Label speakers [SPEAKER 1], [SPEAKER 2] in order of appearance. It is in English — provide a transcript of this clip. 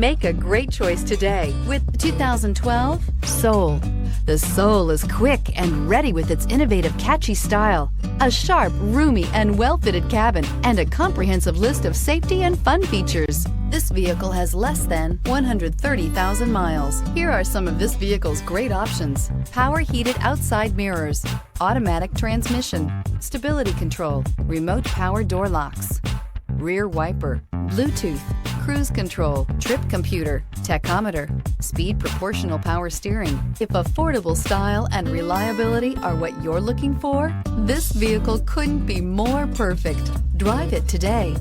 [SPEAKER 1] Make a great choice today with the 2012 Soul. The Soul is quick and ready with its innovative, catchy style, a sharp, roomy, and well-fitted cabin, and a comprehensive list of safety and fun features. This vehicle has less than 130,000 miles. Here are some of this vehicle's great options: power heated outside mirrors, automatic transmission, stability control, remote power door locks, rear wiper, Bluetooth, cruise control, trip computer, tachometer, speed proportional power steering. If affordable style and reliability are what you're looking for, this vehicle couldn't be more perfect. Drive it today.